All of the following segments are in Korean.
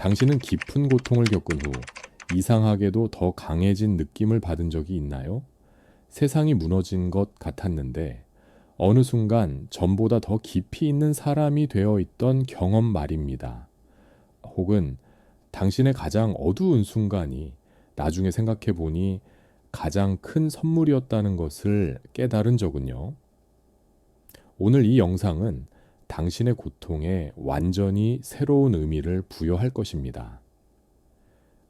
당신은 깊은 고통을 겪은 후 이상하게도 더 강해진 느낌을 받은 적이 있나요? 세상이 무너진 것 같았는데 어느 순간 전보다 더 깊이 있는 사람이 되어 있던 경험 말입니다. 혹은 당신의 가장 어두운 순간이 나중에 생각해 보니 가장 큰 선물이었다는 것을 깨달은 적은요. 오늘 이 영상은 당신의 고통에 완전히 새로운 의미를 부여할 것입니다.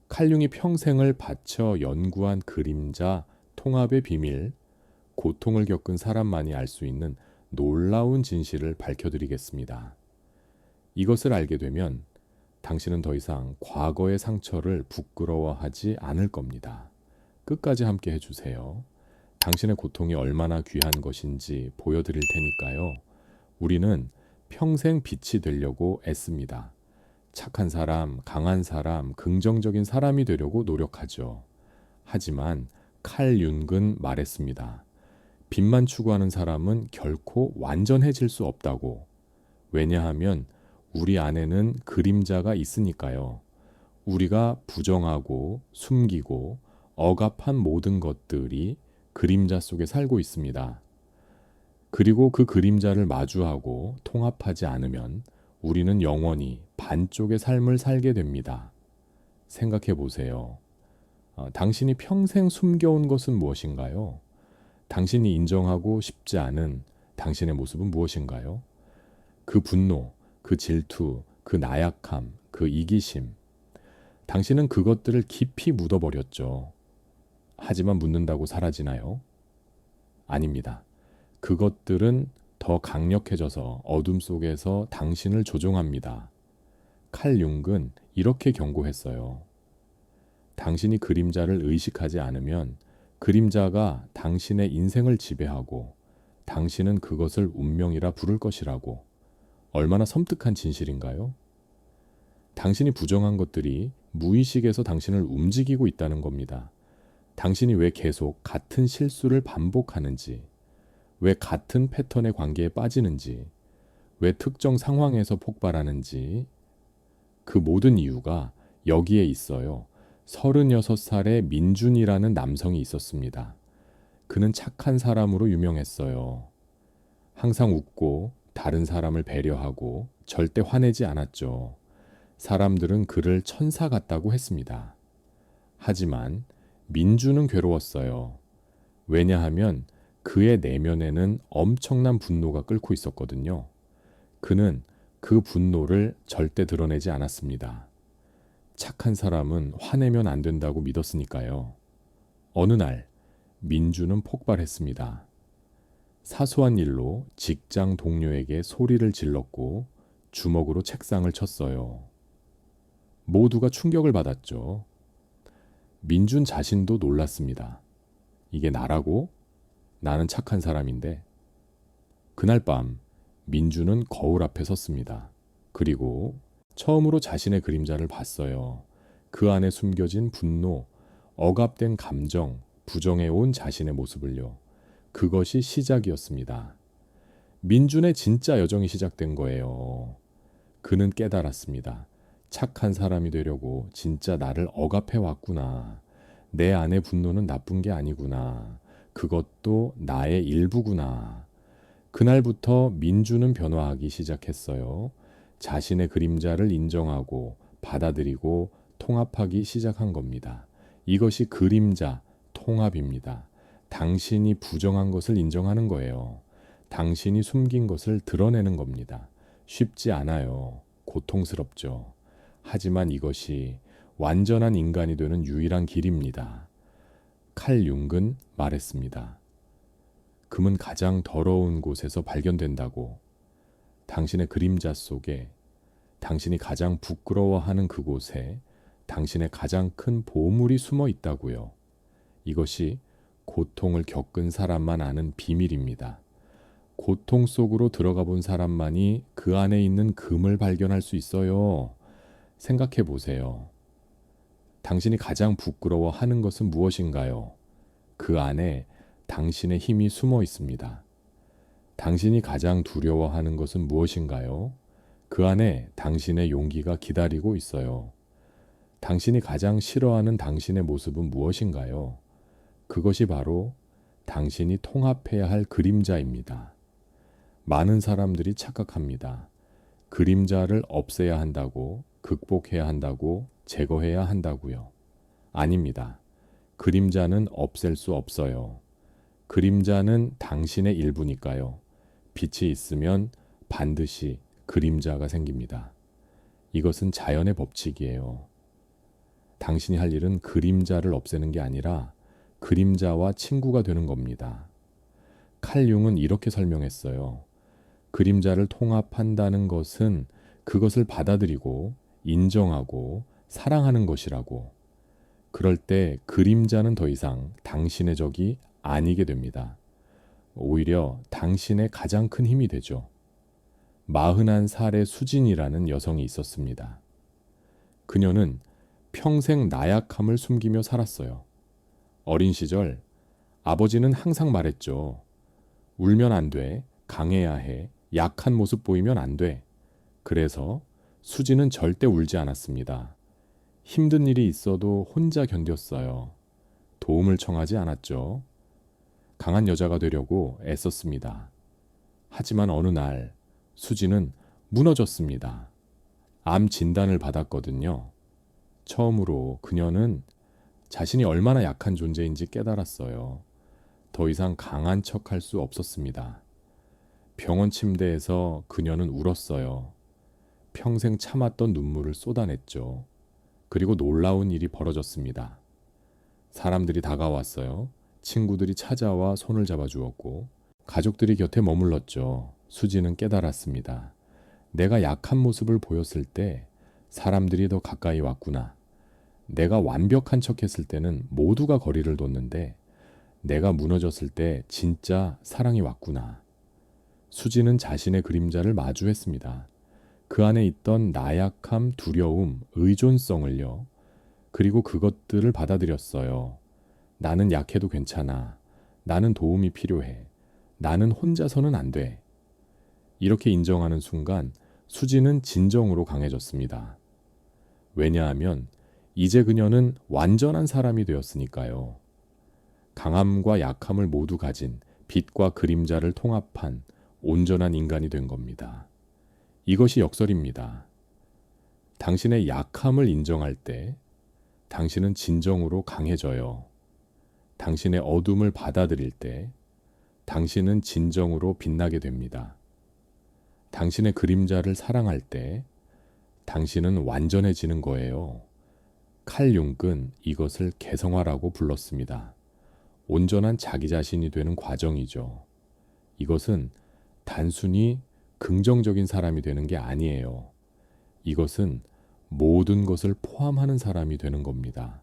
칼 융이 평생을 바쳐 연구한 그림자 통합의 비밀, 고통을 겪은 사람만이 알 수 있는 놀라운 진실을 밝혀드리겠습니다. 이것을 알게 되면 당신은 더 이상 과거의 상처를 부끄러워하지 않을 겁니다. 끝까지 함께 해주세요. 당신의 고통이 얼마나 귀한 것인지 보여드릴 테니까요. 우리는 평생 빛이 되려고 애씁니다. 착한 사람, 강한 사람, 긍정적인 사람이 되려고 노력하죠. 하지만 칼 융은 말했습니다. 빛만 추구하는 사람은 결코 완전해질 수 없다고. 왜냐하면 우리 안에는 그림자가 있으니까요. 우리가 부정하고 숨기고 억압한 모든 것들이 그림자 속에 살고 있습니다. 그리고 그 그림자를 마주하고 통합하지 않으면 우리는 영원히 반쪽의 삶을 살게 됩니다. 생각해 보세요. 당신이 평생 숨겨온 것은 무엇인가요? 당신이 인정하고 싶지 않은 당신의 모습은 무엇인가요? 그 분노, 그 질투, 그 나약함, 그 이기심. 당신은 그것들을 깊이 묻어버렸죠. 하지만 묻는다고 사라지나요? 아닙니다. 그것들은 더 강력해져서 어둠 속에서 당신을 조종합니다. 칼 융은 이렇게 경고했어요. 당신이 그림자를 의식하지 않으면 그림자가 당신의 인생을 지배하고 당신은 그것을 운명이라 부를 것이라고. 얼마나 섬뜩한 진실인가요? 당신이 부정한 것들이 무의식에서 당신을 움직이고 있다는 겁니다. 당신이 왜 계속 같은 실수를 반복하는지, 왜 같은 패턴의 관계에 빠지는지, 왜 특정 상황에서 폭발하는지, 그 모든 이유가 여기에 있어요. 36살의 민준이라는 남성이 있었습니다. 그는 착한 사람으로 유명했어요. 항상 웃고 다른 사람을 배려하고 절대 화내지 않았죠. 사람들은 그를 천사 같다고 했습니다. 하지만 민준은 괴로웠어요. 왜냐하면 그의 내면에는 엄청난 분노가 끓고 있었거든요. 그는 그 분노를 절대 드러내지 않았습니다. 착한 사람은 화내면 안 된다고 믿었으니까요. 어느 날 민준은 폭발했습니다. 사소한 일로 직장 동료에게 소리를 질렀고 주먹으로 책상을 쳤어요. 모두가 충격을 받았죠. 민준 자신도 놀랐습니다. 이게 나라고? 나는 착한 사람인데. 그날 밤 민준은 거울 앞에 섰습니다. 그리고 처음으로 자신의 그림자를 봤어요. 그 안에 숨겨진 분노, 억압된 감정, 부정해온 자신의 모습을요. 그것이 시작이었습니다. 민준의 진짜 여정이 시작된 거예요. 그는 깨달았습니다. 착한 사람이 되려고 진짜 나를 억압해 왔구나. 내 안의 분노는 나쁜 게 아니구나. 그것도 나의 일부구나. 그날부터 민준은 변화하기 시작했어요. 자신의 그림자를 인정하고 받아들이고 통합하기 시작한 겁니다. 이것이 그림자 통합입니다. 당신이 부정한 것을 인정하는 거예요. 당신이 숨긴 것을 드러내는 겁니다. 쉽지 않아요. 고통스럽죠. 하지만 이것이 완전한 인간이 되는 유일한 길입니다. 칼 융은 말했습니다. 금은 가장 더러운 곳에서 발견된다고. 당신의 그림자 속에, 당신이 가장 부끄러워하는 그곳에 당신의 가장 큰 보물이 숨어 있다고요. 이것이 고통을 겪은 사람만 아는 비밀입니다. 고통 속으로 들어가 본 사람만이 그 안에 있는 금을 발견할 수 있어요. 생각해 보세요. 당신이 가장 부끄러워하는 것은 무엇인가요? 그 안에 당신의 힘이 숨어 있습니다. 당신이 가장 두려워하는 것은 무엇인가요? 그 안에 당신의 용기가 기다리고 있어요. 당신이 가장 싫어하는 당신의 모습은 무엇인가요? 그것이 바로 당신이 통합해야 할 그림자입니다. 많은 사람들이 착각합니다. 그림자를 없애야 한다고, 극복해야 한다고, 제거해야 한다고요. 아닙니다. 그림자는 없앨 수 없어요. 그림자는 당신의 일부니까요. 빛이 있으면 반드시 그림자가 생깁니다. 이것은 자연의 법칙이에요. 당신이 할 일은 그림자를 없애는 게 아니라 그림자와 친구가 되는 겁니다. 칼 융은 이렇게 설명했어요. 그림자를 통합한다는 것은 그것을 받아들이고 인정하고 사랑하는 것이라고. 그럴 때 그림자는 더 이상 당신의 적이 아니게 됩니다. 오히려 당신의 가장 큰 힘이 되죠. 41살의 수진이라는 여성이 있었습니다. 그녀는 평생 나약함을 숨기며 살았어요. 어린 시절 아버지는 항상 말했죠. 울면 안 돼. 강해야 해. 약한 모습 보이면 안 돼. 그래서 수지는 절대 울지 않았습니다. 힘든 일이 있어도 혼자 견뎠어요. 도움을 청하지 않았죠. 강한 여자가 되려고 애썼습니다. 하지만 어느 날 수지는 무너졌습니다. 암 진단을 받았거든요. 처음으로 그녀는 자신이 얼마나 약한 존재인지 깨달았어요. 더 이상 강한 척할 수 없었습니다. 병원 침대에서 그녀는 울었어요. 평생 참았던 눈물을 쏟아냈죠. 그리고 놀라운 일이 벌어졌습니다. 사람들이 다가왔어요. 친구들이 찾아와 손을 잡아주었고 가족들이 곁에 머물렀죠. 수지는 깨달았습니다. 내가 약한 모습을 보였을 때 사람들이 더 가까이 왔구나. 내가 완벽한 척했을 때는 모두가 거리를 뒀는데 내가 무너졌을 때 진짜 사랑이 왔구나. 수지는 자신의 그림자를 마주했습니다. 그 안에 있던 나약함, 두려움, 의존성을요. 그리고 그것들을 받아들였어요. 나는 약해도 괜찮아. 나는 도움이 필요해. 나는 혼자서는 안 돼. 이렇게 인정하는 순간 수지는 진정으로 강해졌습니다. 왜냐하면 이제 그녀는 완전한 사람이 되었으니까요. 강함과 약함을 모두 가진 빛과 그림자를 통합한 온전한 인간이 된 겁니다. 이것이 역설입니다. 당신의 약함을 인정할 때 당신은 진정으로 강해져요. 당신의 어둠을 받아들일 때 당신은 진정으로 빛나게 됩니다. 당신의 그림자를 사랑할 때 당신은 완전해지는 거예요. 칼 융은 이것을 개성화라고 불렀습니다. 온전한 자기 자신이 되는 과정이죠. 이것은 단순히 긍정적인 사람이 되는 게 아니에요. 이것은 모든 것을 포함하는 사람이 되는 겁니다.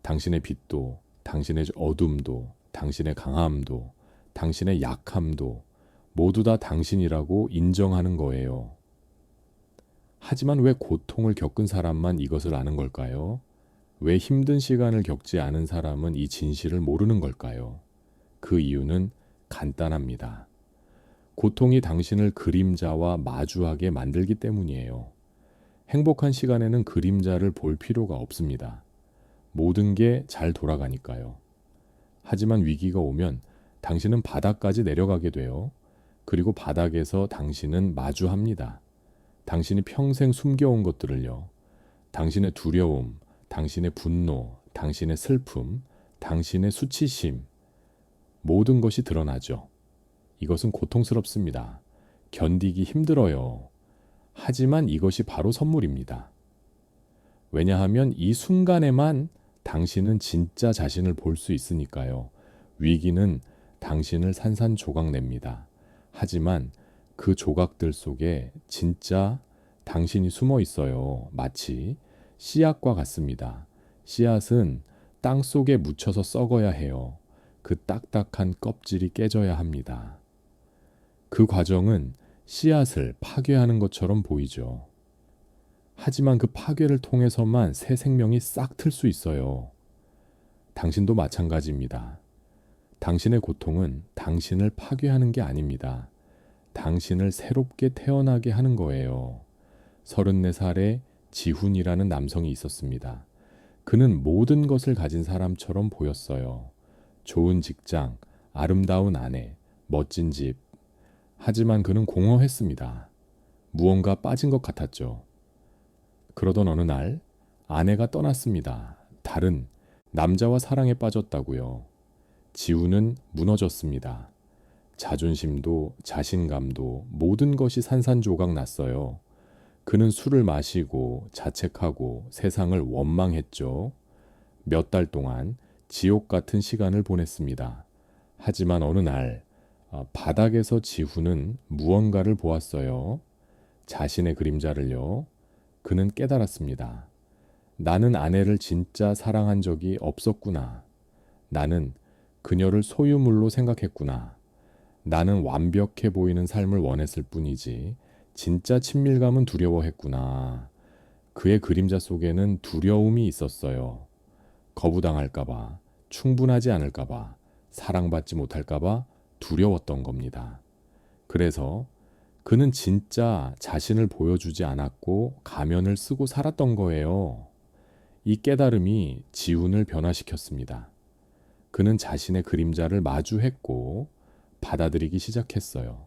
당신의 빛도, 당신의 어둠도, 당신의 강함도, 당신의 약함도 모두 다 당신이라고 인정하는 거예요. 하지만 왜 고통을 겪은 사람만 이것을 아는 걸까요? 왜 힘든 시간을 겪지 않은 사람은 이 진실을 모르는 걸까요? 그 이유는 간단합니다. 고통이 당신을 그림자와 마주하게 만들기 때문이에요. 행복한 시간에는 그림자를 볼 필요가 없습니다. 모든 게 잘 돌아가니까요. 하지만 위기가 오면 당신은 바닥까지 내려가게 돼요. 그리고 바닥에서 당신은 마주합니다. 당신이 평생 숨겨온 것들을요. 당신의 두려움, 당신의 분노, 당신의 슬픔, 당신의 수치심, 모든 것이 드러나죠. 이것은 고통스럽습니다. 견디기 힘들어요. 하지만 이것이 바로 선물입니다. 왜냐하면 이 순간에만 당신은 진짜 자신을 볼 수 있으니까요. 위기는 당신을 산산조각 냅니다. 하지만 그 조각들 속에 진짜 당신이 숨어 있어요. 마치 씨앗과 같습니다. 씨앗은 땅 속에 묻혀서 썩어야 해요. 그 딱딱한 껍질이 깨져야 합니다. 그 과정은 씨앗을 파괴하는 것처럼 보이죠. 하지만 그 파괴를 통해서만 새 생명이 싹 틀 수 있어요. 당신도 마찬가지입니다. 당신의 고통은 당신을 파괴하는 게 아닙니다. 당신을 새롭게 태어나게 하는 거예요. 34살의 지훈이라는 남성이 있었습니다. 그는 모든 것을 가진 사람처럼 보였어요. 좋은 직장, 아름다운 아내, 멋진 집. 하지만 그는 공허했습니다. 무언가 빠진 것 같았죠. 그러던 어느 날 아내가 떠났습니다. 다른 남자와 사랑에 빠졌다고요. 지훈은 무너졌습니다. 자존심도 자신감도 모든 것이 산산조각 났어요. 그는 술을 마시고 자책하고 세상을 원망했죠. 몇 달 동안 지옥 같은 시간을 보냈습니다. 하지만 어느 날 바닥에서 지훈은 무언가를 보았어요. 자신의 그림자를요. 그는 깨달았습니다. 나는 아내를 진짜 사랑한 적이 없었구나. 나는 그녀를 소유물로 생각했구나. 나는 완벽해 보이는 삶을 원했을 뿐이지 진짜 친밀감은 두려워했구나. 그의 그림자 속에는 두려움이 있었어요. 거부당할까봐, 충분하지 않을까봐, 사랑받지 못할까봐 두려웠던 겁니다. 그래서 그는 진짜 자신을 보여주지 않았고 가면을 쓰고 살았던 거예요. 이 깨달음이 지훈을 변화시켰습니다. 그는 자신의 그림자를 마주했고 받아들이기 시작했어요.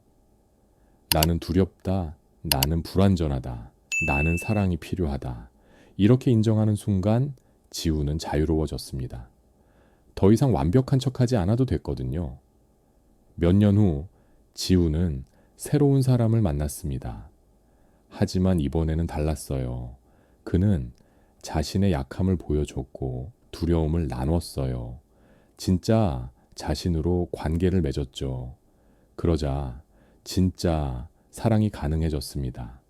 나는 두렵다. 나는 불완전하다. 나는 사랑이 필요하다. 이렇게 인정하는 순간 지훈은 자유로워졌습니다. 더 이상 완벽한 척하지 않아도 됐거든요. 몇 년 후 지훈은 새로운 사람을 만났습니다. 하지만 이번에는 달랐어요. 그는 자신의 약함을 보여줬고 두려움을 나눴어요. 진짜 자신으로 관계를 맺었죠. 그러자 진짜 사랑이 가능해졌습니다.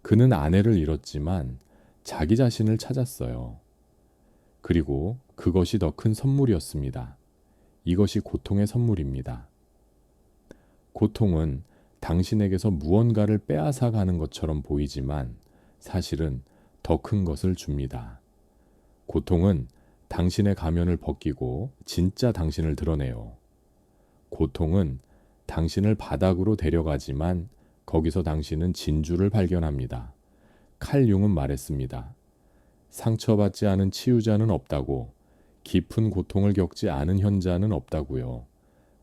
그는 아내를 잃었지만 자기 자신을 찾았어요. 그리고 그것이 더 큰 선물이었습니다. 이것이 고통의 선물입니다. 고통은 당신에게서 무언가를 빼앗아 가는 것처럼 보이지만 사실은 더 큰 것을 줍니다. 고통은 당신의 가면을 벗기고 진짜 당신을 드러내요. 고통은 당신을 바닥으로 데려가지만 거기서 당신은 진주를 발견합니다. 칼 융은 말했습니다. 상처받지 않은 치유자는 없다고, 깊은 고통을 겪지 않은 현자는 없다고요.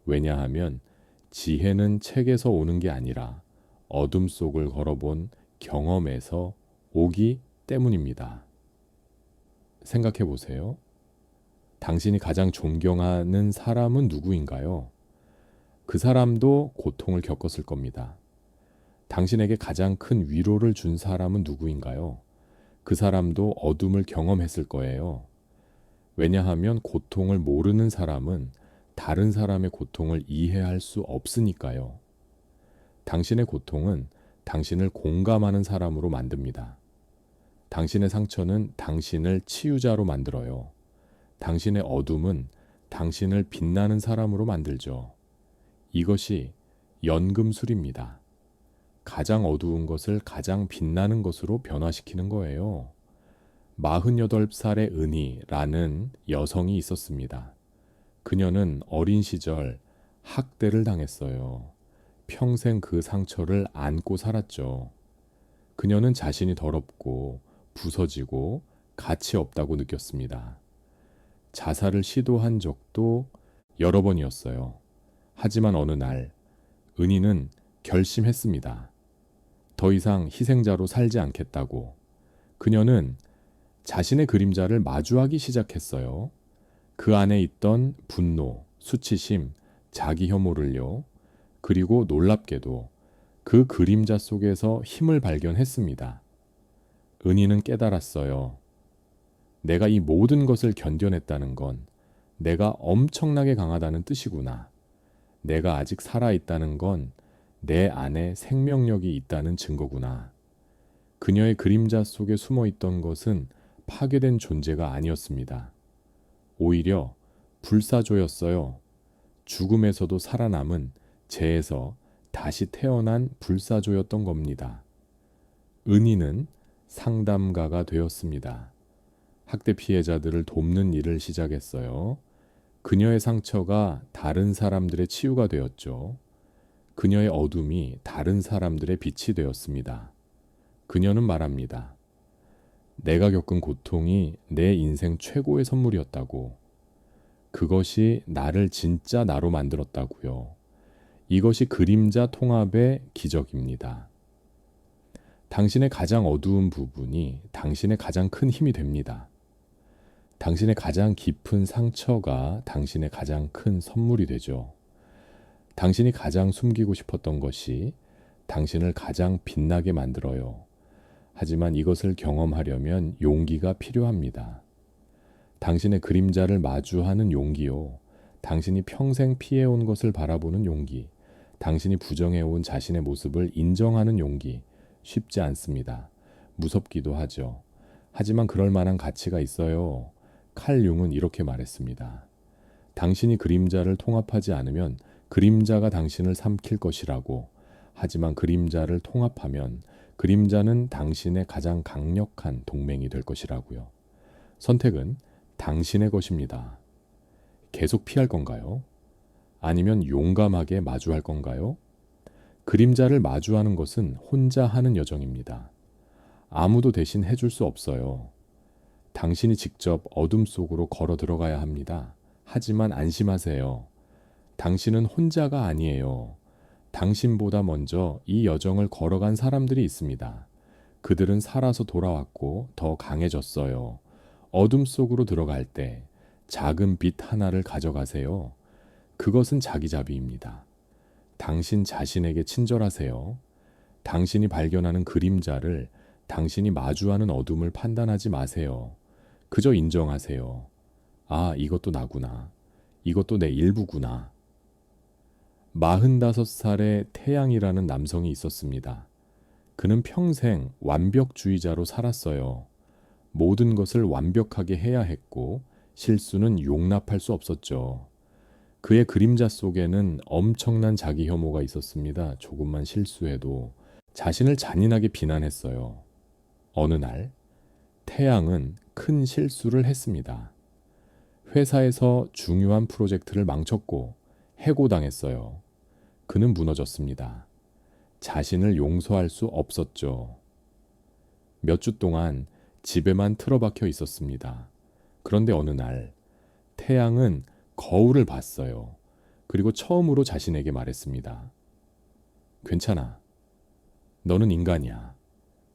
왜냐하면 지혜는 책에서 오는 게 아니라 어둠 속을 걸어본 경험에서 오기 때문입니다. 생각해 보세요. 당신이 가장 존경하는 사람은 누구인가요? 그 사람도 고통을 겪었을 겁니다. 당신에게 가장 큰 위로를 준 사람은 누구인가요? 그 사람도 어둠을 경험했을 거예요. 왜냐하면 고통을 모르는 사람은 다른 사람의 고통을 이해할 수 없으니까요. 당신의 고통은 당신을 공감하는 사람으로 만듭니다. 당신의 상처는 당신을 치유자로 만들어요. 당신의 어둠은 당신을 빛나는 사람으로 만들죠. 이것이 연금술입니다. 가장 어두운 것을 가장 빛나는 것으로 변화시키는 거예요. 48살의 은희라는 여성이 있었습니다. 그녀는 어린 시절 학대를 당했어요. 평생 그 상처를 안고 살았죠. 그녀는 자신이 더럽고 부서지고 가치 없다고 느꼈습니다. 자살을 시도한 적도 여러 번이었어요. 하지만 어느 날 은희는 결심했습니다. 더 이상 희생자로 살지 않겠다고. 그녀는 자신의 그림자를 마주하기 시작했어요. 그 안에 있던 분노, 수치심, 자기 혐오를요. 그리고 놀랍게도 그 그림자 속에서 힘을 발견했습니다. 은희는 깨달았어요. 내가 이 모든 것을 견뎌냈다는 건 내가 엄청나게 강하다는 뜻이구나. 내가 아직 살아있다는 건 내 안에 생명력이 있다는 증거구나. 그녀의 그림자 속에 숨어있던 것은 파괴된 존재가 아니었습니다. 오히려 불사조였어요. 죽음에서도 살아남은 재에서 다시 태어난 불사조였던 겁니다. 은희는 상담가가 되었습니다. 학대 피해자들을 돕는 일을 시작했어요. 그녀의 상처가 다른 사람들의 치유가 되었죠. 그녀의 어둠이 다른 사람들의 빛이 되었습니다. 그녀는 말합니다. 내가 겪은 고통이 내 인생 최고의 선물이었다고. 그것이 나를 진짜 나로 만들었다고요. 이것이 그림자 통합의 기적입니다. 당신의 가장 어두운 부분이 당신의 가장 큰 힘이 됩니다. 당신의 가장 깊은 상처가 당신의 가장 큰 선물이 되죠. 당신이 가장 숨기고 싶었던 것이 당신을 가장 빛나게 만들어요. 하지만 이것을 경험하려면 용기가 필요합니다. 당신의 그림자를 마주하는 용기요. 당신이 평생 피해온 것을 바라보는 용기. 당신이 부정해온 자신의 모습을 인정하는 용기. 쉽지 않습니다. 무섭기도 하죠. 하지만 그럴 만한 가치가 있어요. 칼 융은 이렇게 말했습니다. 당신이 그림자를 통합하지 않으면 그림자가 당신을 삼킬 것이라고. 하지만 그림자를 통합하면 그림자는 당신의 가장 강력한 동맹이 될 것이라고요. 선택은 당신의 것입니다. 계속 피할 건가요? 아니면 용감하게 마주할 건가요? 그림자를 마주하는 것은 혼자 하는 여정입니다. 아무도 대신 해줄 수 없어요. 당신이 직접 어둠 속으로 걸어 들어가야 합니다. 하지만 안심하세요. 당신은 혼자가 아니에요. 당신보다 먼저 이 여정을 걸어간 사람들이 있습니다. 그들은 살아서 돌아왔고 더 강해졌어요. 어둠 속으로 들어갈 때 작은 빛 하나를 가져가세요. 그것은 자기자비입니다. 당신 자신에게 친절하세요. 당신이 발견하는 그림자를 당신이 마주하는 어둠을 판단하지 마세요. 그저 인정하세요. 아, 이것도 나구나. 이것도 내 일부구나. 45살의 태양이라는 남성이 있었습니다. 그는 평생 완벽주의자로 살았어요. 모든 것을 완벽하게 해야 했고 실수는 용납할 수 없었죠. 그의 그림자 속에는 엄청난 자기 혐오가 있었습니다. 조금만 실수해도 자신을 잔인하게 비난했어요. 어느 날 태양은 큰 실수를 했습니다. 회사에서 중요한 프로젝트를 망쳤고 해고당했어요. 그는 무너졌습니다. 자신을 용서할 수 없었죠. 몇 주 동안 집에만 틀어박혀 있었습니다. 그런데 어느 날 태양은 거울을 봤어요. 그리고 처음으로 자신에게 말했습니다. 괜찮아. 너는 인간이야.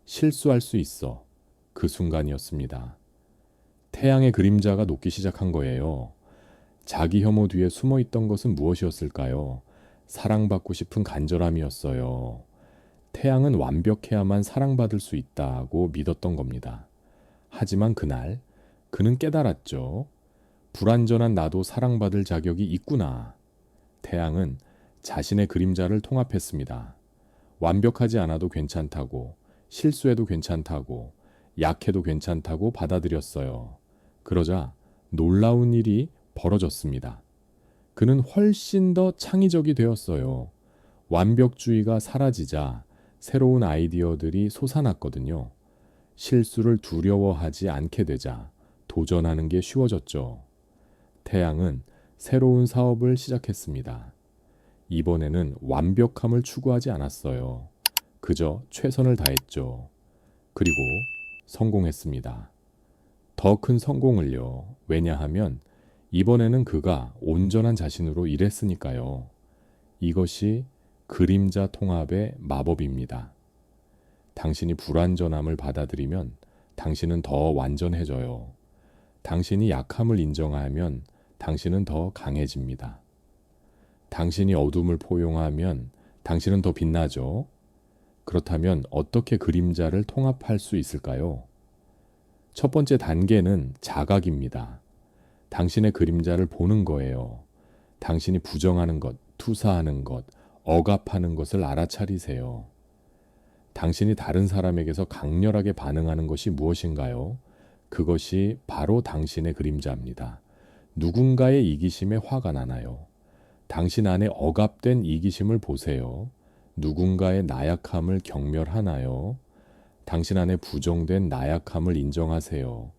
실수할 수 있어. 그 순간이었습니다. 태양의 그림자가 녹기 시작한 거예요. 자기 혐오 뒤에 숨어 있던 것은 무엇이었을까요? 사랑받고 싶은 간절함이었어요. 태양은 완벽해야만 사랑받을 수 있다고 믿었던 겁니다. 하지만 그날 그는 깨달았죠. 불완전한 나도 사랑받을 자격이 있구나. 태양은 자신의 그림자를 통합했습니다. 완벽하지 않아도 괜찮다고, 실수해도 괜찮다고, 약해도 괜찮다고 받아들였어요. 그러자 놀라운 일이 벌어졌습니다. 그는 훨씬 더 창의적이 되었어요. 완벽주의가 사라지자 새로운 아이디어들이 솟아났거든요. 실수를 두려워하지 않게 되자 도전하는 게 쉬워졌죠. 태양은 새로운 사업을 시작했습니다. 이번에는 완벽함을 추구하지 않았어요. 그저 최선을 다했죠. 그리고 성공했습니다. 더 큰 성공을요. 왜냐하면 이번에는 그가 온전한 자신으로 일했으니까요. 이것이 그림자 통합의 마법입니다. 당신이 불완전함을 받아들이면 당신은 더 완전해져요. 당신이 약함을 인정하면 당신은 더 강해집니다. 당신이 어둠을 포용하면 당신은 더 빛나죠. 그렇다면 어떻게 그림자를 통합할 수 있을까요? 첫 번째 단계는 자각입니다. 당신의 그림자를 보는 거예요. 당신이 부정하는 것, 투사하는 것, 억압하는 것을 알아차리세요. 당신이 다른 사람에게서 강렬하게 반응하는 것이 무엇인가요? 그것이 바로 당신의 그림자입니다. 누군가의 이기심에 화가 나나요? 당신 안에 억압된 이기심을 보세요. 누군가의 나약함을 경멸하나요? 당신 안에 부정된 나약함을 인정하세요.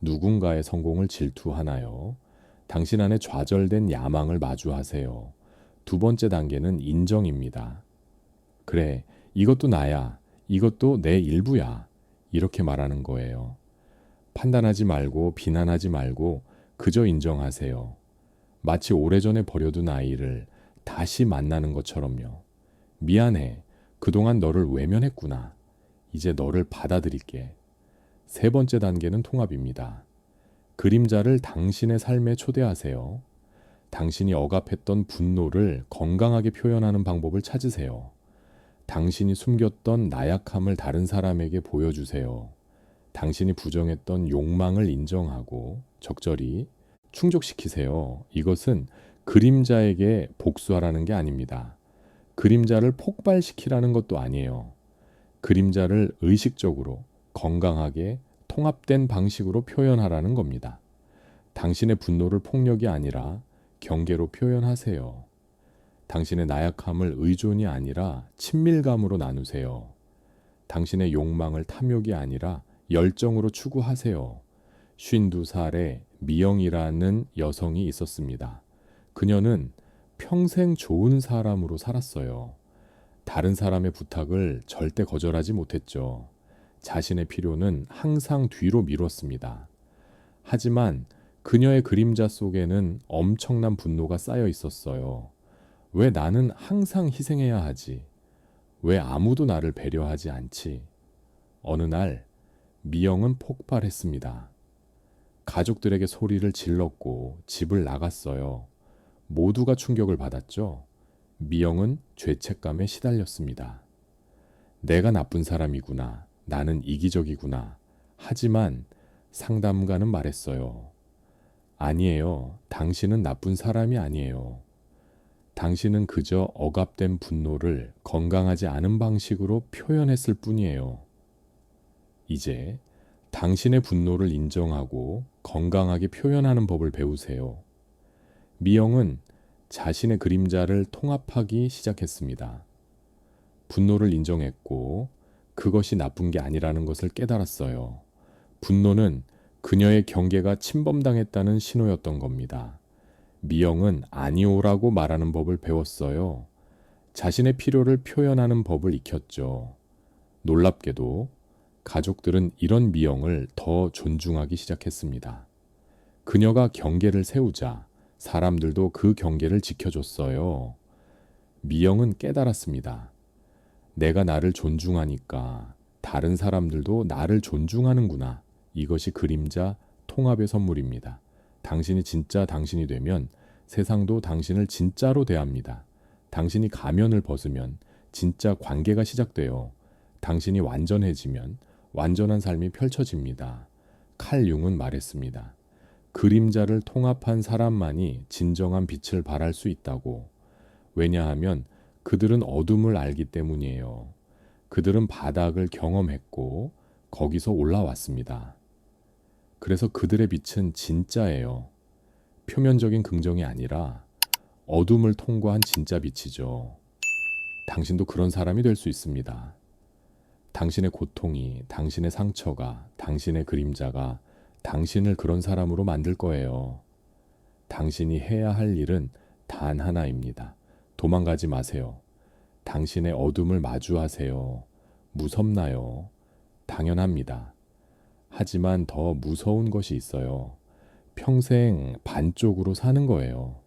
누군가의 성공을 질투하나요? 당신 안에 좌절된 야망을 마주하세요. 두 번째 단계는 인정입니다. 그래, 이것도 나야. 이것도 내 일부야. 이렇게 말하는 거예요. 판단하지 말고 비난하지 말고 그저 인정하세요. 마치 오래전에 버려둔 아이를 다시 만나는 것처럼요. 미안해. 그동안 너를 외면했구나. 이제 너를 받아들일게. 세 번째 단계는 통합입니다. 그림자를 당신의 삶에 초대하세요. 당신이 억압했던 분노를 건강하게 표현하는 방법을 찾으세요. 당신이 숨겼던 나약함을 다른 사람에게 보여주세요. 당신이 부정했던 욕망을 인정하고 적절히 충족시키세요. 이것은 그림자에게 복수하라는 게 아닙니다. 그림자를 폭발시키라는 것도 아니에요. 그림자를 의식적으로 건강하게 통합된 방식으로 표현하라는 겁니다. 당신의 분노를 폭력이 아니라 경계로 표현하세요. 당신의 나약함을 의존이 아니라 친밀감으로 나누세요. 당신의 욕망을 탐욕이 아니라 열정으로 추구하세요. 52살의 미영이라는 여성이 있었습니다. 그녀는 평생 좋은 사람으로 살았어요. 다른 사람의 부탁을 절대 거절하지 못했죠. 자신의 필요는 항상 뒤로 미뤘습니다. 하지만 그녀의 그림자 속에는 엄청난 분노가 쌓여 있었어요. 왜 나는 항상 희생해야 하지? 왜 아무도 나를 배려하지 않지? 어느 날 미영은 폭발했습니다. 가족들에게 소리를 질렀고 집을 나갔어요. 모두가 충격을 받았죠. 미영은 죄책감에 시달렸습니다. 내가 나쁜 사람이구나. 나는 이기적이구나. 하지만 상담가는 말했어요. 아니에요. 당신은 나쁜 사람이 아니에요. 당신은 그저 억압된 분노를 건강하지 않은 방식으로 표현했을 뿐이에요. 이제 당신의 분노를 인정하고 건강하게 표현하는 법을 배우세요. 미영은 자신의 그림자를 통합하기 시작했습니다. 분노를 인정했고 그것이 나쁜 게 아니라는 것을 깨달았어요. 분노는 그녀의 경계가 침범당했다는 신호였던 겁니다. 미영은 아니오라고 말하는 법을 배웠어요. 자신의 필요를 표현하는 법을 익혔죠. 놀랍게도 가족들은 이런 미영을 더 존중하기 시작했습니다. 그녀가 경계를 세우자 사람들도 그 경계를 지켜줬어요. 미영은 깨달았습니다. 내가 나를 존중하니까 다른 사람들도 나를 존중하는구나. 이것이 그림자 통합의 선물입니다. 당신이 진짜 당신이 되면 세상도 당신을 진짜로 대합니다. 당신이 가면을 벗으면 진짜 관계가 시작돼요. 당신이 완전해지면 완전한 삶이 펼쳐집니다. 칼 융은 말했습니다. 그림자를 통합한 사람만이 진정한 빛을 발할 수 있다고. 왜냐하면 그들은 어둠을 알기 때문이에요. 그들은 바닥을 경험했고 거기서 올라왔습니다. 그래서 그들의 빛은 진짜예요. 표면적인 긍정이 아니라 어둠을 통과한 진짜 빛이죠. 당신도 그런 사람이 될 수 있습니다. 당신의 고통이, 당신의 상처가, 당신의 그림자가 당신을 그런 사람으로 만들 거예요. 당신이 해야 할 일은 단 하나입니다. 도망가지 마세요. 당신의 어둠을 마주하세요. 무섭나요? 당연합니다. 하지만 더 무서운 것이 있어요. 평생 반쪽으로 사는 거예요.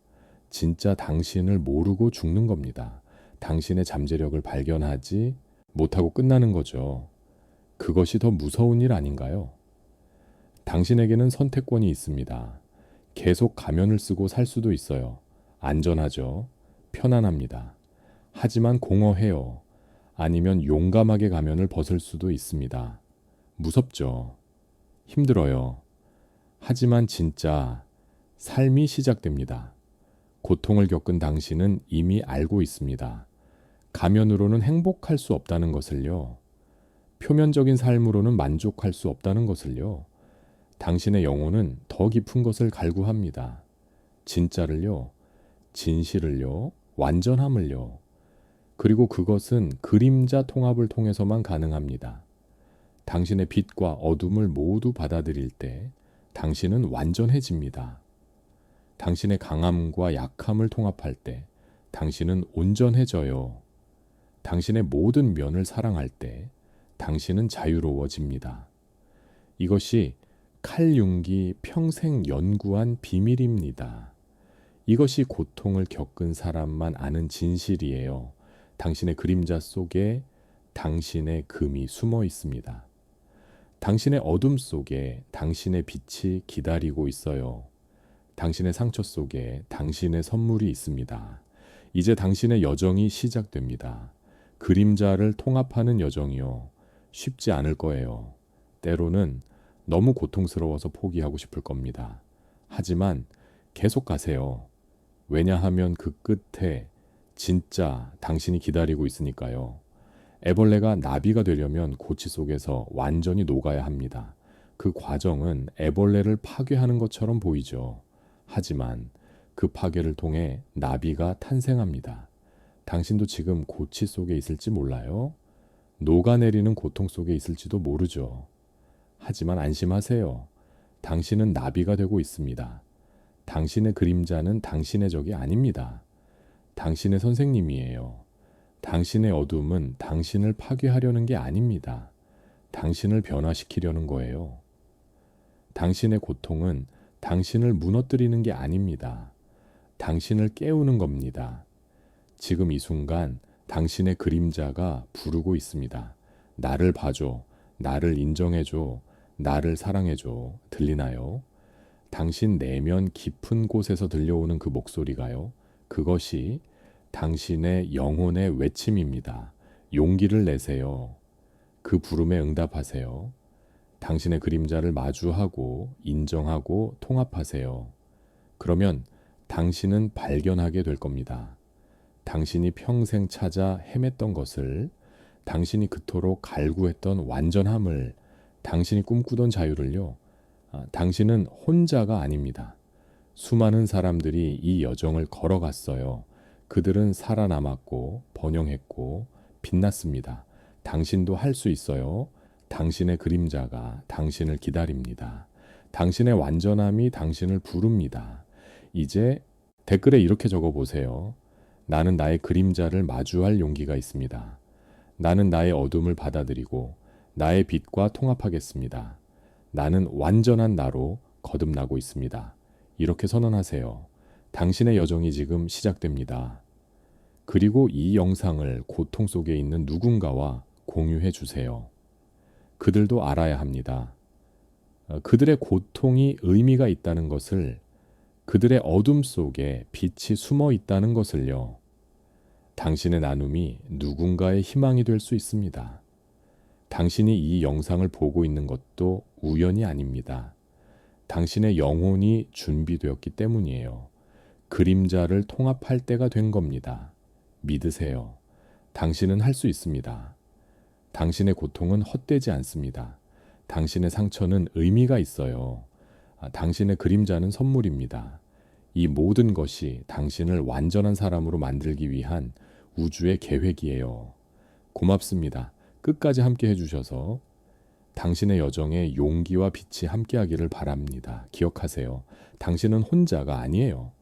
진짜 당신을 모르고 죽는 겁니다. 당신의 잠재력을 발견하지 못하고 끝나는 거죠. 그것이 더 무서운 일 아닌가요? 당신에게는 선택권이 있습니다. 계속 가면을 쓰고 살 수도 있어요. 안전하죠. 편안합니다. 하지만 공허해요. 아니면 용감하게 가면을 벗을 수도 있습니다. 무섭죠. 힘들어요. 하지만 진짜 삶이 시작됩니다. 고통을 겪은 당신은 이미 알고 있습니다. 가면으로는 행복할 수 없다는 것을요. 표면적인 삶으로는 만족할 수 없다는 것을요. 당신의 영혼은 더 깊은 것을 갈구합니다. 진짜를요. 진실을요. 완전함을요. 그리고 그것은 그림자 통합을 통해서만 가능합니다. 당신의 빛과 어둠을 모두 받아들일 때 당신은 완전해집니다. 당신의 강함과 약함을 통합할 때 당신은 온전해져요. 당신의 모든 면을 사랑할 때 당신은 자유로워집니다. 이것이 칼융기 평생 연구한 비밀입니다. 이것이 고통을 겪은 사람만 아는 진실이에요. 당신의 그림자 속에 당신의 금이 숨어 있습니다. 당신의 어둠 속에 당신의 빛이 기다리고 있어요. 당신의 상처 속에 당신의 선물이 있습니다. 이제 당신의 여정이 시작됩니다. 그림자를 통합하는 여정이요. 쉽지 않을 거예요. 때로는 너무 고통스러워서 포기하고 싶을 겁니다. 하지만 계속 가세요. 왜냐하면 그 끝에 진짜 당신이 기다리고 있으니까요. 애벌레가 나비가 되려면 고치 속에서 완전히 녹아야 합니다. 그 과정은 애벌레를 파괴하는 것처럼 보이죠. 하지만 그 파괴를 통해 나비가 탄생합니다. 당신도 지금 고치 속에 있을지 몰라요. 녹아내리는 고통 속에 있을지도 모르죠. 하지만 안심하세요. 당신은 나비가 되고 있습니다. 당신의 그림자는 당신의 적이 아닙니다. 당신의 선생님이에요. 당신의 어둠은 당신을 파괴하려는 게 아닙니다. 당신을 변화시키려는 거예요. 당신의 고통은 당신을 무너뜨리는 게 아닙니다. 당신을 깨우는 겁니다. 지금 이 순간 당신의 그림자가 부르고 있습니다. 나를 봐줘. 나를 인정해줘. 나를 사랑해줘. 들리나요? 당신 내면 깊은 곳에서 들려오는 그 목소리가요. 그것이 당신의 영혼의 외침입니다. 용기를 내세요. 그 부름에 응답하세요. 당신의 그림자를 마주하고 인정하고 통합하세요. 그러면 당신은 발견하게 될 겁니다. 당신이 평생 찾아 헤맸던 것을, 당신이 그토록 갈구했던 완전함을, 당신이 꿈꾸던 자유를요. 당신은 혼자가 아닙니다. 수많은 사람들이 이 여정을 걸어갔어요. 그들은 살아남았고 번영했고 빛났습니다. 당신도 할 수 있어요. 당신의 그림자가 당신을 기다립니다. 당신의 완전함이 당신을 부릅니다. 이제 댓글에 이렇게 적어보세요. 나는 나의 그림자를 마주할 용기가 있습니다. 나는 나의 어둠을 받아들이고 나의 빛과 통합하겠습니다. 나는 완전한 나로 거듭나고 있습니다. 이렇게 선언하세요. 당신의 여정이 지금 시작됩니다. 그리고 이 영상을 고통 속에 있는 누군가와 공유해 주세요. 그들도 알아야 합니다. 그들의 고통이 의미가 있다는 것을, 그들의 어둠 속에 빛이 숨어 있다는 것을요. 당신의 나눔이 누군가의 희망이 될 수 있습니다. 당신이 이 영상을 보고 있는 것도 우연이 아닙니다. 당신의 영혼이 준비되었기 때문이에요. 그림자를 통합할 때가 된 겁니다. 믿으세요. 당신은 할 수 있습니다. 당신의 고통은 헛되지 않습니다. 당신의 상처는 의미가 있어요. 당신의 그림자는 선물입니다. 이 모든 것이 당신을 완전한 사람으로 만들기 위한 우주의 계획이에요. 고맙습니다. 끝까지 함께 해주셔서 당신의 여정에 용기와 빛이 함께하기를 바랍니다. 기억하세요. 당신은 혼자가 아니에요.